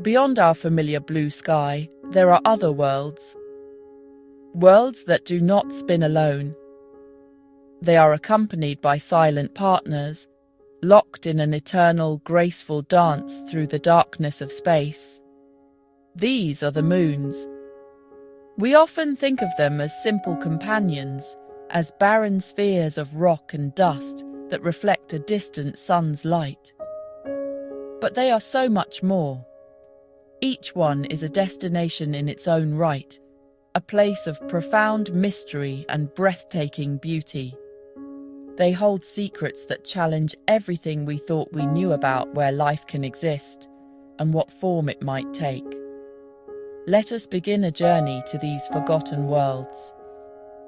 Beyond our familiar blue sky, there are other worlds. Worlds that do not spin alone. They are accompanied by silent partners, locked in an eternal, graceful dance through the darkness of space. These are the moons. We often think of them as simple companions, as barren spheres of rock and dust that reflect a distant sun's light. But they are so much more. Each one is a destination in its own right, a place of profound mystery and breathtaking beauty. They hold secrets that challenge everything we thought we knew about where life can exist and what form it might take. Let us begin a journey to these forgotten worlds,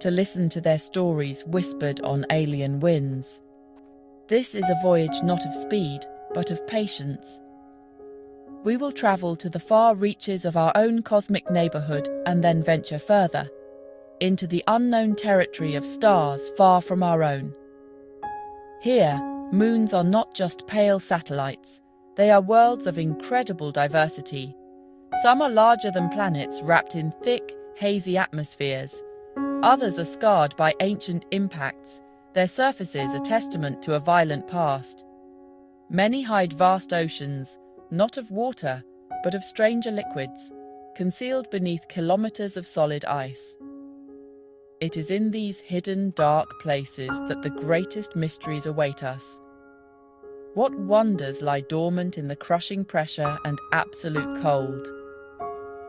to listen to their stories whispered on alien winds. This is a voyage not of speed, but of patience. We will travel to the far reaches of our own cosmic neighborhood and then venture further, into the unknown territory of stars far from our own. Here, moons are not just pale satellites, they are worlds of incredible diversity. Some are larger than planets wrapped in thick, hazy atmospheres. Others are scarred by ancient impacts, their surfaces a testament to a violent past. Many hide vast oceans, not of water, but of stranger liquids, concealed beneath kilometers of solid ice. It is in these hidden, dark places that the greatest mysteries await us. What wonders lie dormant in the crushing pressure and absolute cold?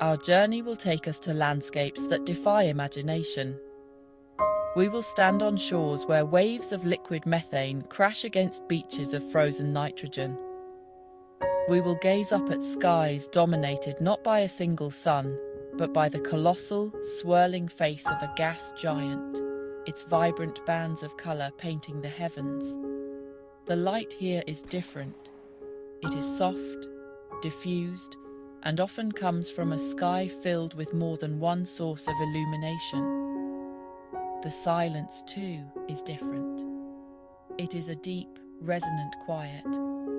Our journey will take us to landscapes that defy imagination. We will stand on shores where waves of liquid methane crash against beaches of frozen nitrogen. We will gaze up at skies dominated not by a single sun, but by the colossal, swirling face of a gas giant, its vibrant bands of colour painting the heavens. The light here is different. It is soft, diffused, and often comes from a sky filled with more than one source of illumination. The silence, too, is different. It is a deep, resonant quiet,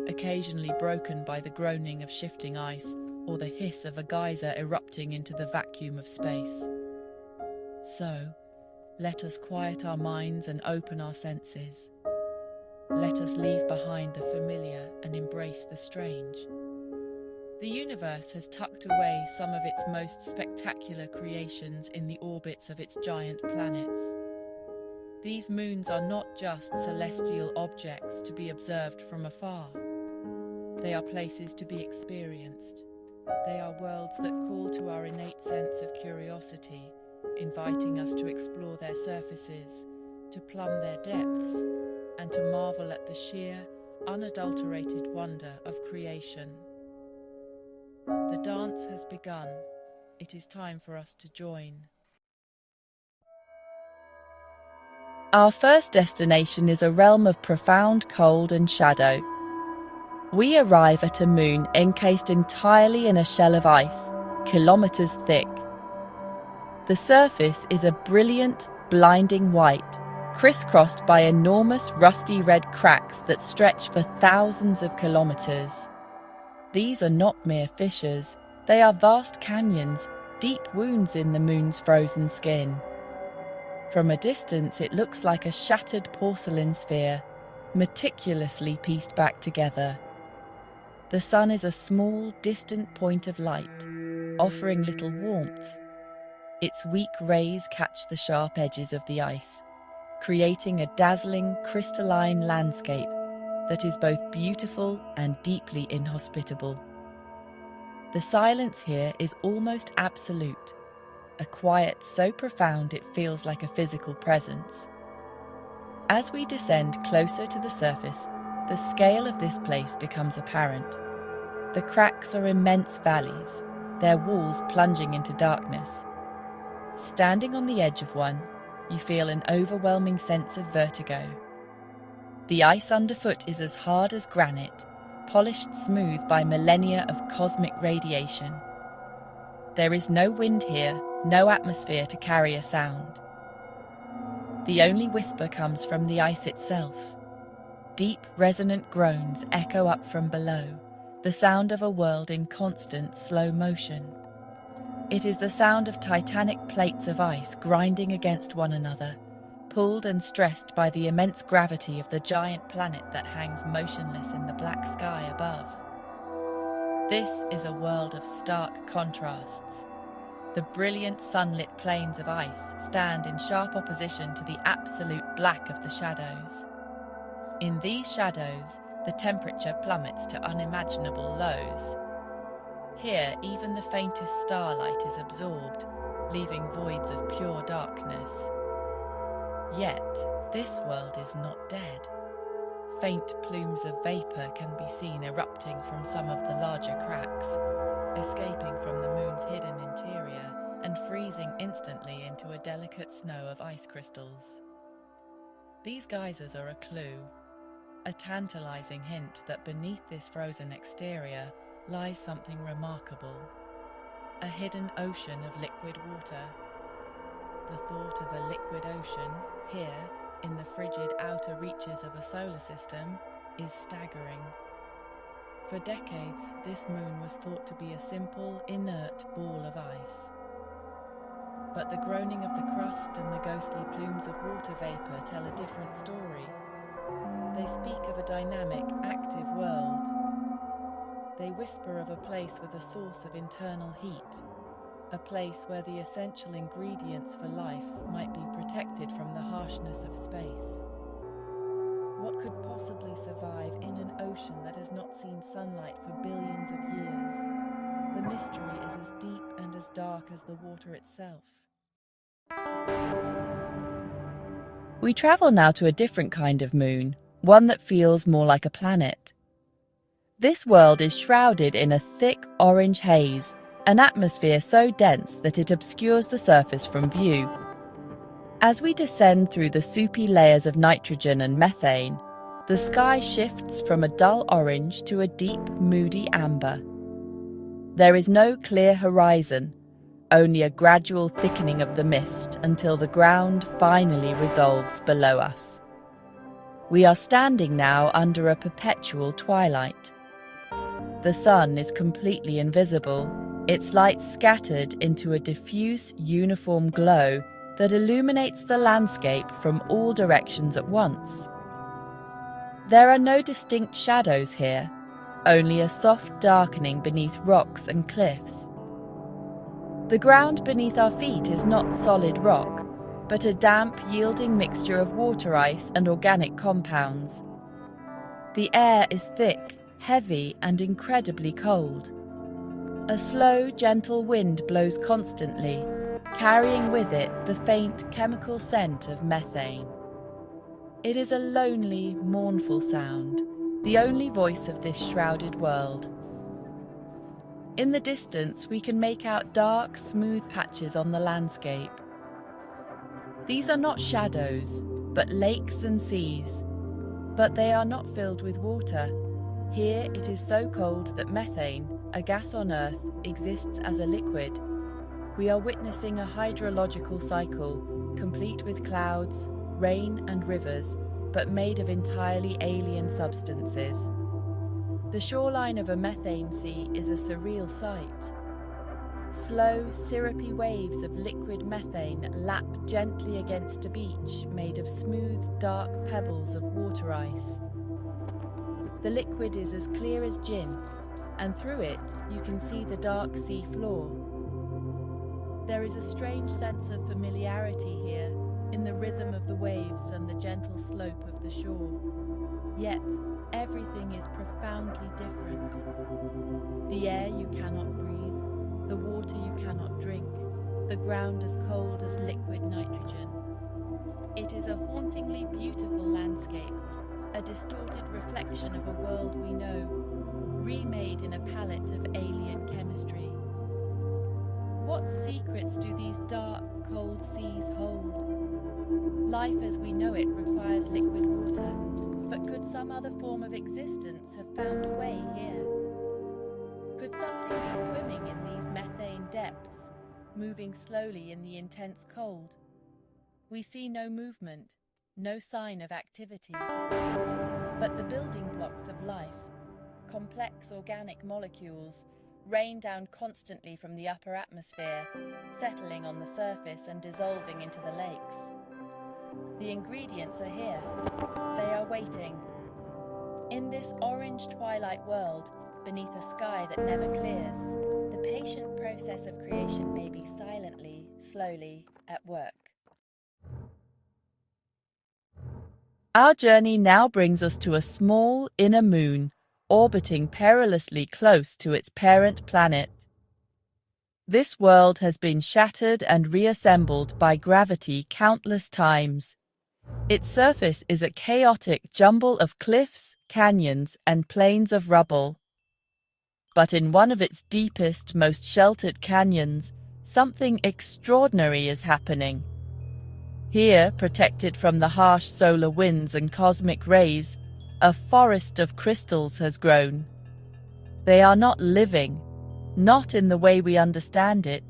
occasionally broken by the groaning of shifting ice or the hiss of a geyser erupting into the vacuum of space. So, let us quiet our minds and open our senses. Let us leave behind the familiar and embrace the strange. The universe has tucked away some of its most spectacular creations in the orbits of its giant planets. These moons are not just celestial objects to be observed from afar. They are places to be experienced. They are worlds that call to our innate sense of curiosity, inviting us to explore their surfaces, to plumb their depths, and to marvel at the sheer, unadulterated wonder of creation. The dance has begun. It is time for us to join. Our first destination is a realm of profound cold and shadow. We arrive at a moon encased entirely in a shell of ice, kilometers thick. The surface is a brilliant, blinding white, crisscrossed by enormous rusty red cracks that stretch for thousands of kilometers. These are not mere fissures, they are vast canyons, deep wounds in the moon's frozen skin. From a distance, it looks like a shattered porcelain sphere, meticulously pieced back together. The sun is a small, distant point of light, offering little warmth. Its weak rays catch the sharp edges of the ice, creating a dazzling, crystalline landscape that is both beautiful and deeply inhospitable. The silence here is almost absolute, a quiet so profound it feels like a physical presence. As we descend closer to the surface, the scale of this place becomes apparent. The cracks are immense valleys, their walls plunging into darkness. Standing on the edge of one, you feel an overwhelming sense of vertigo. The ice underfoot is as hard as granite, polished smooth by millennia of cosmic radiation. There is no wind here, no atmosphere to carry a sound. The only whisper comes from the ice itself. Deep, resonant groans echo up from below, the sound of a world in constant slow motion. It is the sound of titanic plates of ice grinding against one another, pulled and stressed by the immense gravity of the giant planet that hangs motionless in the black sky above. This is a world of stark contrasts. The brilliant sunlit plains of ice stand in sharp opposition to the absolute black of the shadows. In these shadows, the temperature plummets to unimaginable lows. Here, even the faintest starlight is absorbed, leaving voids of pure darkness. Yet, this world is not dead. Faint plumes of vapor can be seen erupting from some of the larger cracks, escaping from the moon's hidden interior and freezing instantly into a delicate snow of ice crystals. These geysers are a clue, a tantalizing hint that beneath this frozen exterior lies something remarkable, a hidden ocean of liquid water. The thought of a liquid ocean, here, in the frigid outer reaches of a solar system, is staggering. For decades, this moon was thought to be a simple, inert ball of ice. But the groaning of the crust and the ghostly plumes of water vapor tell a different story. They speak of a dynamic, active world. They whisper of a place with a source of internal heat, a place where the essential ingredients for life might be protected from the harshness of space. What could possibly survive in an ocean that has not seen sunlight for billions of years? The mystery is as deep and as dark as the water itself. We travel now to a different kind of moon, one that feels more like a planet. This world is shrouded in a thick orange haze, an atmosphere so dense that it obscures the surface from view. As we descend through the soupy layers of nitrogen and methane, the sky shifts from a dull orange to a deep, moody amber. There is no clear horizon, only a gradual thickening of the mist until the ground finally resolves below us. We are standing now under a perpetual twilight. The sun is completely invisible, its light scattered into a diffuse, uniform glow that illuminates the landscape from all directions at once. There are no distinct shadows here, only a soft darkening beneath rocks and cliffs. The ground beneath our feet is not solid rock, but a damp, yielding mixture of water ice and organic compounds. The air is thick, heavy, and incredibly cold. A slow, gentle wind blows constantly, carrying with it the faint chemical scent of methane. It is a lonely, mournful sound, the only voice of this shrouded world. In the distance, we can make out dark, smooth patches on the landscape. These are not shadows, but lakes and seas. But they are not filled with water. Here it is so cold that methane, a gas on Earth, exists as a liquid. We are witnessing a hydrological cycle, complete with clouds, rain and rivers, but made of entirely alien substances. The shoreline of a methane sea is a surreal sight. Slow, syrupy waves of liquid methane lap gently against a beach made of smooth, dark pebbles of water ice. The liquid is as clear as gin, and through it you can see the dark sea floor. There is a strange sense of familiarity here, in the rhythm of the waves and the gentle slope of the shore. Yet, everything is profoundly different. The air you cannot breathe, the water you cannot drink, the ground as cold as liquid nitrogen. It is a hauntingly beautiful landscape, a distorted reflection of a world we know, remade in a palette of alien chemistry. What secrets do these dark, cold seas hold? Life as we know it requires liquid water, but could some other form of existence have found a way here? Could something be swimming in these methane depths, moving slowly in the intense cold? We see no movement, no sign of activity. But the building blocks of life, complex organic molecules rain down constantly from the upper atmosphere, settling on the surface and dissolving into the lakes. The ingredients are here. They are waiting. In this orange twilight world, beneath a sky that never clears, the patient process of creation may be silently, slowly at work. Our journey now brings us to a small inner moon, orbiting perilously close to its parent planet. This world has been shattered and reassembled by gravity countless times. Its surface is a chaotic jumble of cliffs, canyons, and plains of rubble. But in one of its deepest, most sheltered canyons, something extraordinary is happening. Here, protected from the harsh solar winds and cosmic rays, a forest of crystals has grown. They are not living, not in the way we understand it.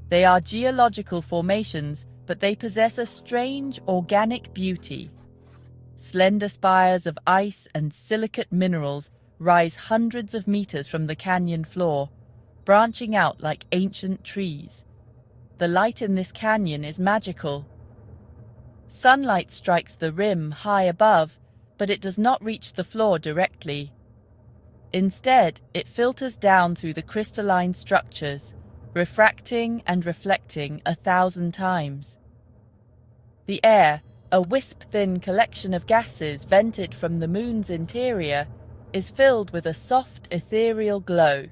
They are geological formations, but they possess a strange organic beauty. Slender spires of ice and silicate minerals rise hundreds of meters from the canyon floor, branching out like ancient trees. The light in this canyon is magical. Sunlight strikes the rim high above, but it does not reach the floor directly. Instead, it filters down through the crystalline structures, refracting and reflecting 1,000 times. The air, a wisp-thin collection of gases vented from the moon's interior, is filled with a soft, ethereal glow.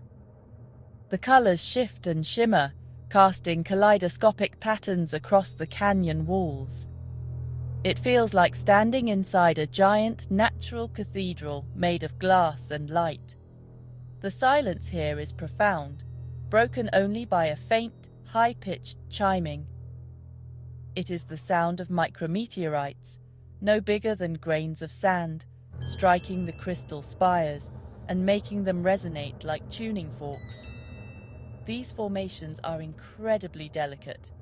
The colors shift and shimmer, casting kaleidoscopic patterns across the canyon walls. It feels like standing inside a giant natural cathedral made of glass and light. The silence here is profound, broken only by a faint, high-pitched chiming. It is the sound of micrometeorites, no bigger than grains of sand, striking the crystal spires and making them resonate like tuning forks. These formations are incredibly delicate.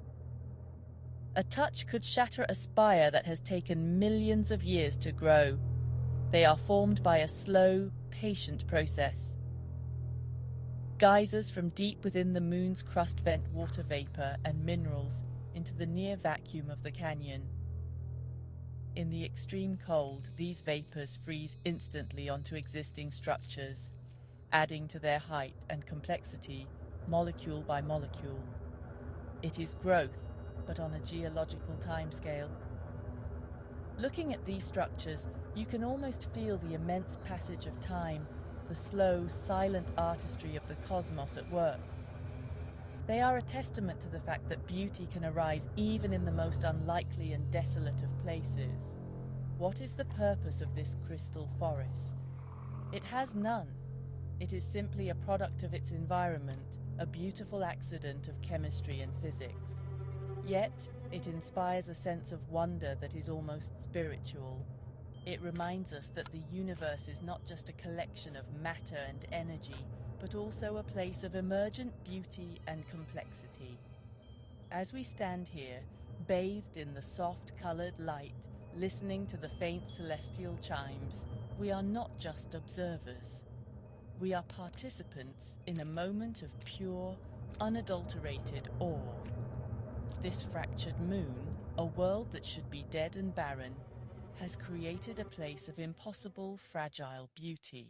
A touch could shatter a spire that has taken millions of years to grow. They are formed by a slow, patient process. Geysers from deep within the moon's crust vent water vapor and minerals into the near vacuum of the canyon. In the extreme cold, these vapors freeze instantly onto existing structures, adding to their height and complexity, molecule by molecule. It is growth, but on a geological timescale. Looking at these structures, you can almost feel the immense passage of time, the slow, silent artistry of the cosmos at work. They are a testament to the fact that beauty can arise even in the most unlikely and desolate of places. What is the purpose of this crystal forest? It has none. It is simply a product of its environment, a beautiful accident of chemistry and physics. Yet, it inspires a sense of wonder that is almost spiritual. It reminds us that the universe is not just a collection of matter and energy, but also a place of emergent beauty and complexity. As we stand here, bathed in the soft-colored light, listening to the faint celestial chimes, we are not just observers. We are participants in a moment of pure, unadulterated awe. This fractured moon, a world that should be dead and barren, has created a place of impossible, fragile beauty.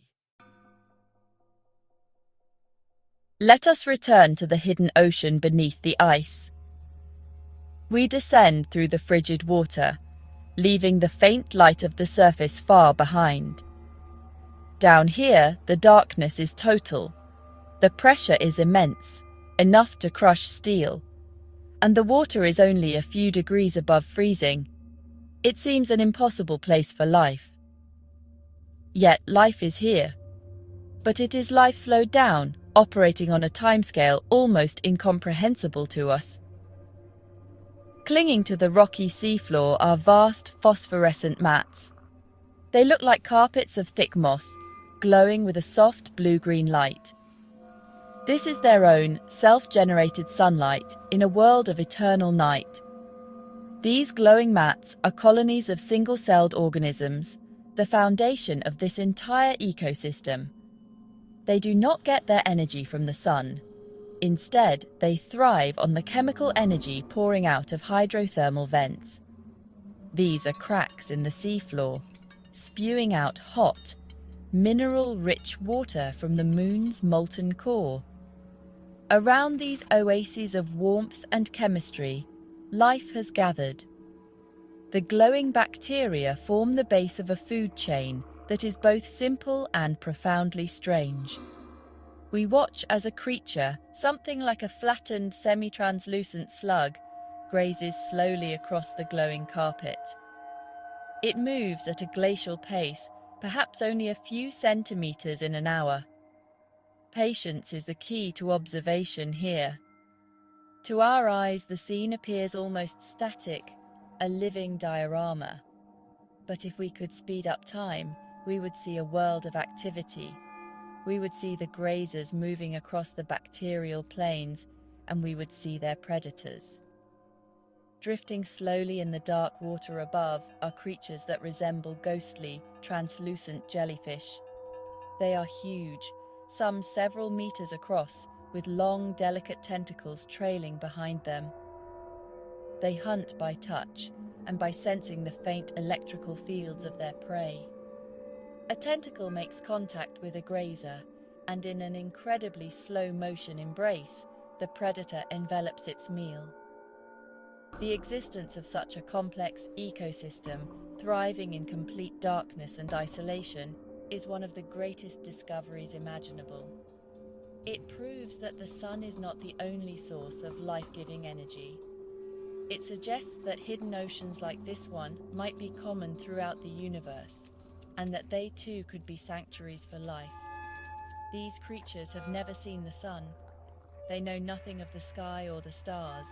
Let us return to the hidden ocean beneath the ice. We descend through the frigid water, leaving the faint light of the surface far behind. Down here, the darkness is total. The pressure is immense, enough to crush steel, and the water is only a few degrees above freezing. It seems an impossible place for life. Yet life is here. But it is life slowed down, operating on a timescale almost incomprehensible to us. Clinging to the rocky seafloor are vast phosphorescent mats. They look like carpets of thick moss, glowing with a soft blue-green light. This is their own self-generated sunlight in a world of eternal night. These glowing mats are colonies of single-celled organisms, the foundation of this entire ecosystem, They do not get their energy from the sun. Instead, they thrive on the chemical energy pouring out of hydrothermal vents. These are cracks in the seafloor, spewing out hot, mineral-rich water from the moon's molten core. Around these oases of warmth and chemistry, life has gathered. The glowing bacteria form the base of a food chain that is both simple and profoundly strange. We watch as a creature, something like a flattened, semi-translucent slug, grazes slowly across the glowing carpet. It moves at a glacial pace, perhaps only a few centimeters in an hour. Patience is the key to observation here. To our eyes, the scene appears almost static, a living diorama. But if we could speed up time, we would see a world of activity. We would see the grazers moving across the bacterial plains, and we would see their predators. Drifting slowly in the dark water above are creatures that resemble ghostly, translucent jellyfish. They are huge, some several meters across, with long, delicate tentacles trailing behind them. They hunt by touch and by sensing the faint electrical fields of their prey. A tentacle makes contact with a grazer, and in an incredibly slow-motion embrace, the predator envelops its meal. The existence of such a complex ecosystem, thriving in complete darkness and isolation, is one of the greatest discoveries imaginable. It proves that the sun is not the only source of life-giving energy. It suggests that hidden oceans like this one might be common throughout the universe, and that they too could be sanctuaries for life. These creatures have never seen the sun. They know nothing of the sky or the stars.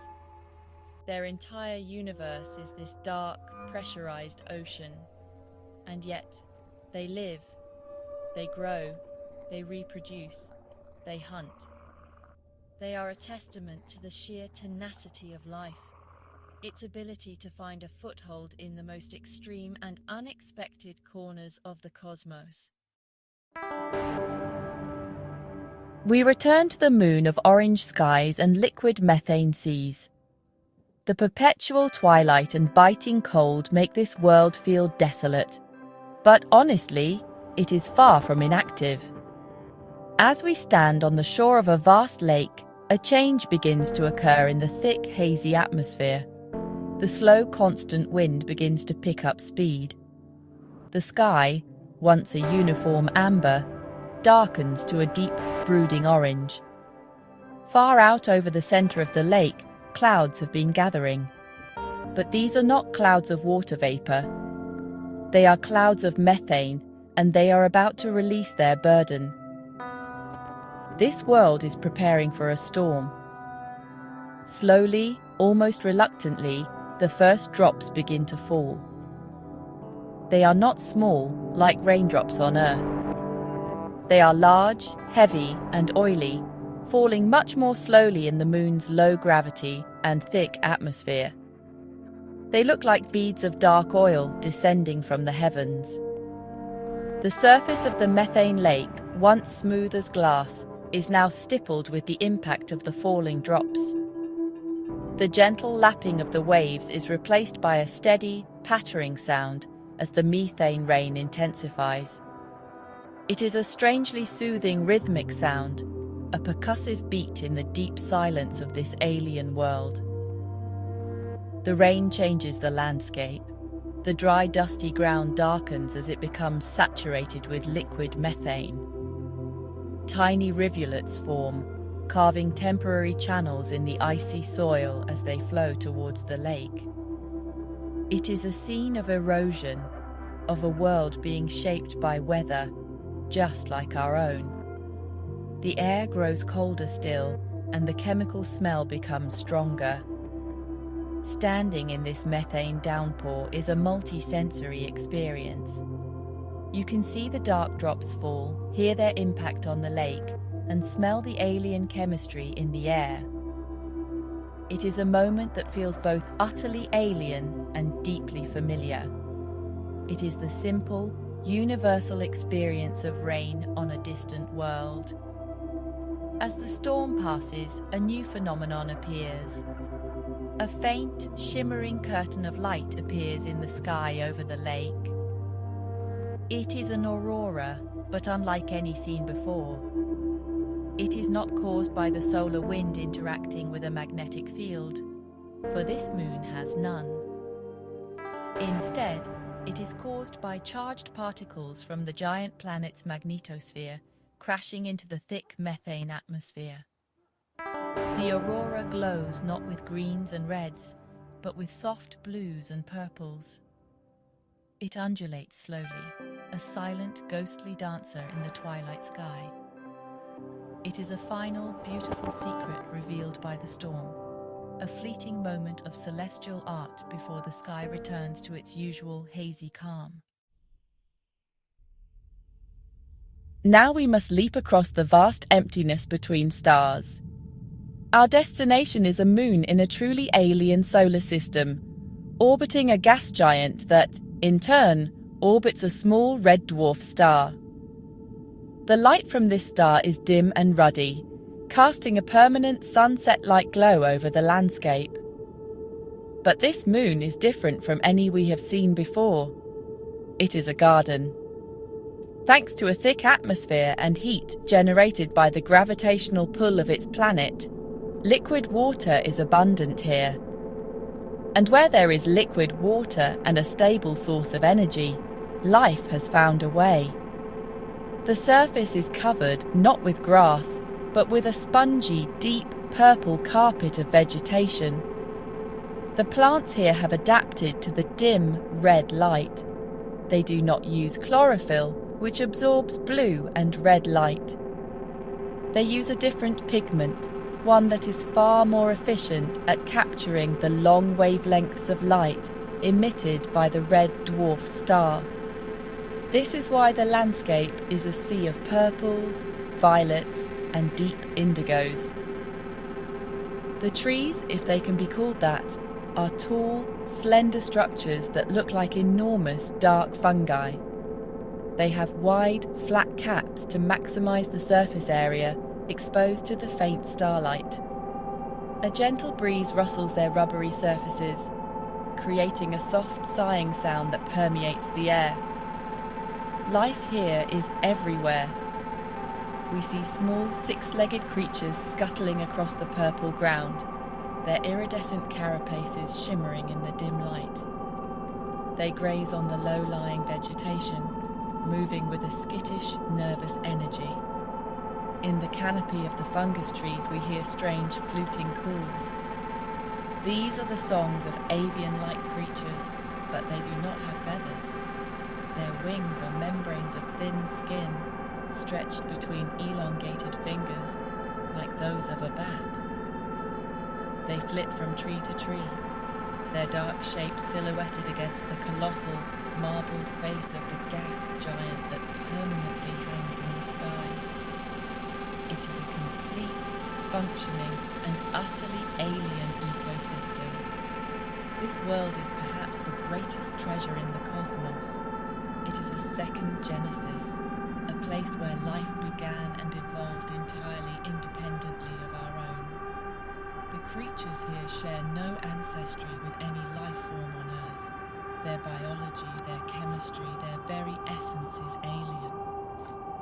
Their entire universe is this dark, pressurized ocean. And yet, they live, they grow, they reproduce, they hunt. They are a testament to the sheer tenacity of life, its ability to find a foothold in the most extreme and unexpected corners of the cosmos. We return to the moon of orange skies and liquid methane seas. The perpetual twilight and biting cold make this world feel desolate, but honestly, it is far from inactive. As we stand on the shore of a vast lake, a change begins to occur in the thick, hazy atmosphere. The slow, constant wind begins to pick up speed. The sky, once a uniform amber, darkens to a deep, brooding orange. Far out over the center of the lake, clouds have been gathering. But these are not clouds of water vapor. They are clouds of methane, and they are about to release their burden. This world is preparing for a storm. Slowly, almost reluctantly, the first drops begin to fall. They are not small, like raindrops on Earth. They are large, heavy, and oily, falling much more slowly in the moon's low gravity and thick atmosphere. They look like beads of dark oil descending from the heavens. The surface of the methane lake, once smooth as glass, is now stippled with the impact of the falling drops. The gentle lapping of the waves is replaced by a steady, pattering sound as the methane rain intensifies. It is a strangely soothing rhythmic sound, a percussive beat in the deep silence of this alien world. The rain changes the landscape. The dry, dusty ground darkens as it becomes saturated with liquid methane. Tiny rivulets form, carving temporary channels in the icy soil as they flow towards the lake. It is a scene of erosion, of a world being shaped by weather, just like our own. The air grows colder still, and the chemical smell becomes stronger. Standing in this methane downpour is a multi-sensory experience. You can see the dark drops fall, hear their impact on the lake, and smell the alien chemistry in the air. It is a moment that feels both utterly alien and deeply familiar. It is the simple, universal experience of rain on a distant world. As the storm passes, a new phenomenon appears. A faint, shimmering curtain of light appears in the sky over the lake. It is an aurora, but unlike any seen before. It is not caused by the solar wind interacting with a magnetic field, for this moon has none. Instead, it is caused by charged particles from the giant planet's magnetosphere crashing into the thick methane atmosphere. The aurora glows not with greens and reds, but with soft blues and purples. It undulates slowly, a silent, ghostly dancer in the twilight sky. It is a final, beautiful secret revealed by the storm, a fleeting moment of celestial art before the sky returns to its usual hazy calm. Now we must leap across the vast emptiness between stars. Our destination is a moon in a truly alien solar system, orbiting a gas giant that, in turn, orbits a small red dwarf star. The light from this star is dim and ruddy, casting a permanent sunset-like glow over the landscape. But this moon is different from any we have seen before. It is a garden. Thanks to a thick atmosphere and heat generated by the gravitational pull of its planet, liquid water is abundant here. And where there is liquid water and a stable source of energy, life has found a way. The surface is covered not with grass, but with a spongy, deep purple carpet of vegetation. The plants here have adapted to the dim red light. They do not use chlorophyll, which absorbs blue and red light. They use a different pigment, one that is far more efficient at capturing the long wavelengths of light emitted by the red dwarf star. This is why the landscape is a sea of purples, violets, and deep indigos. The trees, if they can be called that, are tall, slender structures that look like enormous dark fungi. They have wide, flat caps to maximize the surface area exposed to the faint starlight. A gentle breeze rustles their rubbery surfaces, creating a soft sighing sound that permeates the air. Life here is everywhere. We see small, six-legged creatures scuttling across the purple ground, their iridescent carapaces shimmering in the dim light. They graze on the low-lying vegetation, moving with a skittish, nervous energy. In the canopy of the fungus trees we hear strange fluting calls. These are the songs of avian-like creatures, but they do not have feathers. Their wings are membranes of thin skin, stretched between elongated fingers, like those of a bat. They flit from tree to tree, their dark shapes silhouetted against the colossal, marbled face of the gas giant that permanently hangs in the sky. It is a complete, functioning, and utterly alien ecosystem. This world is perhaps the greatest treasure in the cosmos. It is a second Genesis, a place where life began and evolved entirely independently of our own. The creatures here share no ancestry with any life form on Earth. Their biology, their chemistry, their very essence is alien.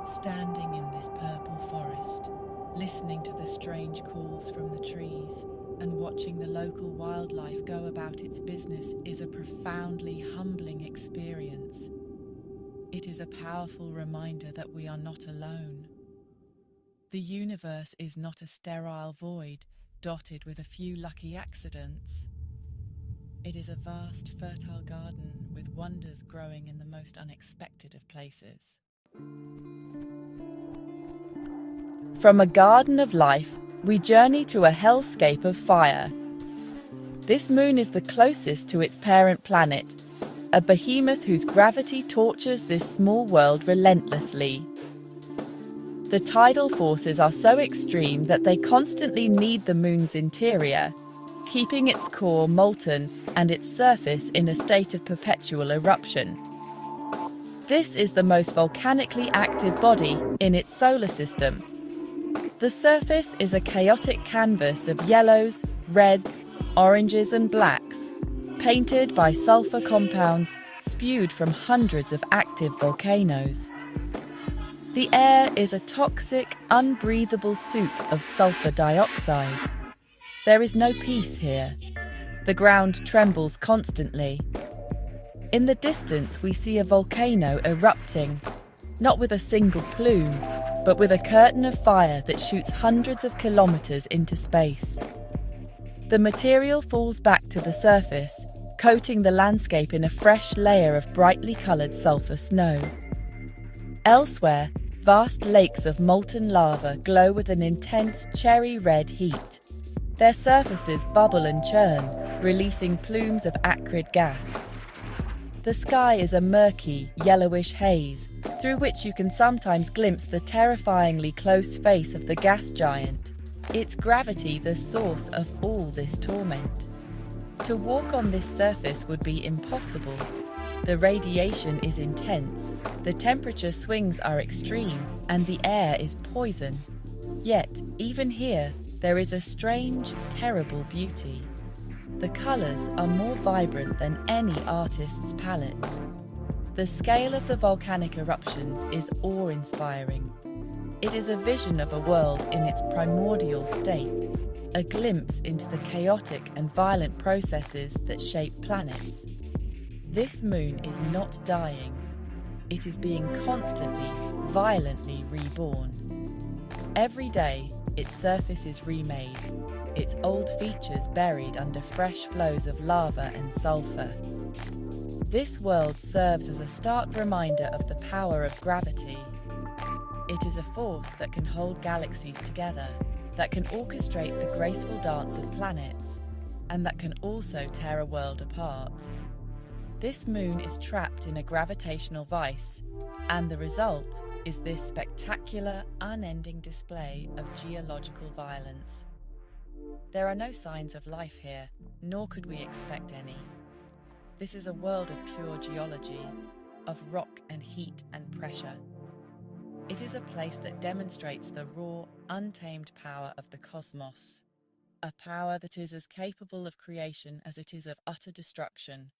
Standing in this purple forest, listening to the strange calls from the trees, and watching the local wildlife go about its business is a profoundly humbling experience. It is a powerful reminder that we are not alone. The universe is not a sterile void, dotted with a few lucky accidents. It is a vast, fertile garden with wonders growing in the most unexpected of places. From a garden of life, we journey to a hellscape of fire. This moon is the closest to its parent planet, a behemoth whose gravity tortures this small world relentlessly. The tidal forces are so extreme that they constantly knead the moon's interior, keeping its core molten and its surface in a state of perpetual eruption. This is the most volcanically active body in its solar system. The surface is a chaotic canvas of yellows, reds, oranges and blacks, painted by sulfur compounds spewed from hundreds of active volcanoes. The air is a toxic, unbreathable soup of sulfur dioxide. There is no peace here. The ground trembles constantly. In the distance, we see a volcano erupting, not with a single plume, but with a curtain of fire that shoots hundreds of kilometers into space. The material falls back to the surface, coating the landscape in a fresh layer of brightly colored sulfur snow. Elsewhere, vast lakes of molten lava glow with an intense cherry-red heat. Their surfaces bubble and churn, releasing plumes of acrid gas. The sky is a murky, yellowish haze, through which you can sometimes glimpse the terrifyingly close face of the gas giant, its gravity the source of all this torment. To walk on this surface would be impossible. The radiation is intense, the temperature swings are extreme, and the air is poison. Yet, even here, there is a strange, terrible beauty. The colors are more vibrant than any artist's palette. The scale of the volcanic eruptions is awe-inspiring. It is a vision of a world in its primordial state, a glimpse into the chaotic and violent processes that shape planets. This moon is not dying. It is being constantly, violently reborn. Every day, its surface is remade, its old features buried under fresh flows of lava and sulfur. This world serves as a stark reminder of the power of gravity. It is a force that can hold galaxies together, that can orchestrate the graceful dance of planets, and that can also tear a world apart. This moon is trapped in a gravitational vice, and the result is this spectacular, unending display of geological violence. There are no signs of life here, nor could we expect any. This is a world of pure geology, of rock and heat and pressure. It is a place that demonstrates the raw, untamed power of the cosmos, a power that is as capable of creation as it is of utter destruction.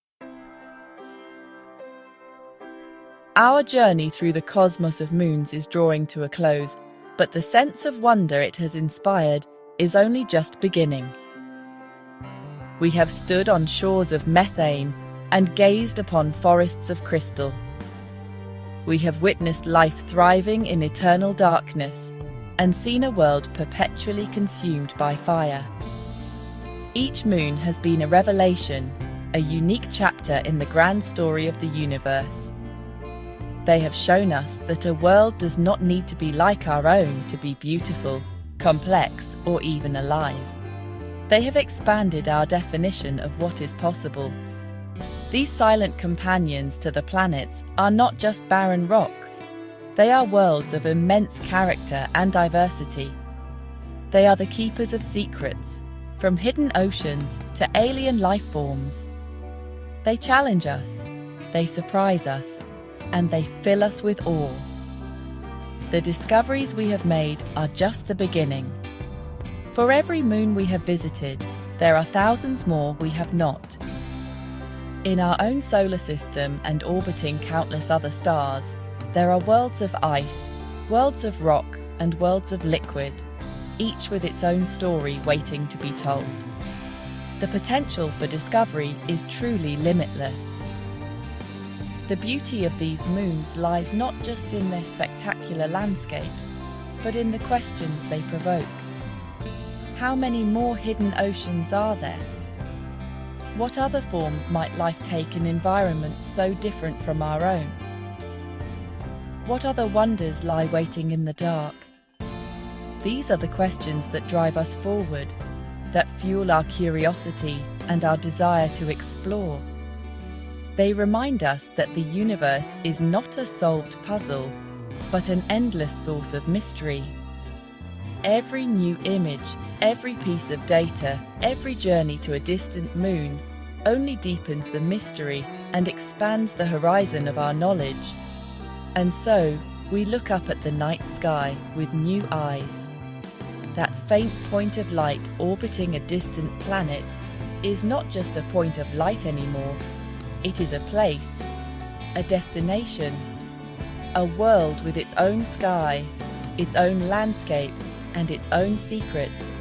Our journey through the cosmos of moons is drawing to a close, but the sense of wonder it has inspired is only just beginning. We have stood on shores of methane and gazed upon forests of crystal. We have witnessed life thriving in eternal darkness and seen a world perpetually consumed by fire. Each moon has been a revelation, a unique chapter in the grand story of the universe. They have shown us that a world does not need to be like our own to be beautiful, complex, or even alive. They have expanded our definition of what is possible. These silent companions to the planets are not just barren rocks. They are worlds of immense character and diversity. They are the keepers of secrets, from hidden oceans to alien life forms. They challenge us, they surprise us, and they fill us with awe. The discoveries we have made are just the beginning. For every moon we have visited, there are thousands more we have not. In our own solar system and orbiting countless other stars, there are worlds of ice, worlds of rock, and worlds of liquid, each with its own story waiting to be told. The potential for discovery is truly limitless. The beauty of these moons lies not just in their spectacular landscapes, but in the questions they provoke. How many more hidden oceans are there? What other forms might life take in environments so different from our own? What other wonders lie waiting in the dark? These are the questions that drive us forward, that fuel our curiosity and our desire to explore. They remind us that the universe is not a solved puzzle, but an endless source of mystery. Every new image, every piece of data, every journey to a distant moon only deepens the mystery and expands the horizon of our knowledge. And so, we look up at the night sky with new eyes. That faint point of light orbiting a distant planet is not just a point of light anymore. It is a place, a destination, a world with its own sky, its own landscape, and its own secrets.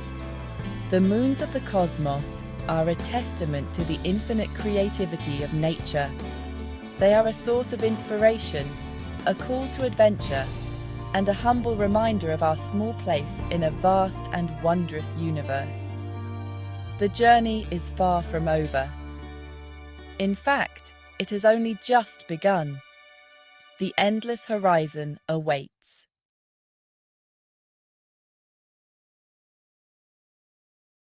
The moons of the cosmos are a testament to the infinite creativity of nature. They are a source of inspiration, a call to adventure, and a humble reminder of our small place in a vast and wondrous universe. The journey is far from over. In fact, it has only just begun. The endless horizon awaits.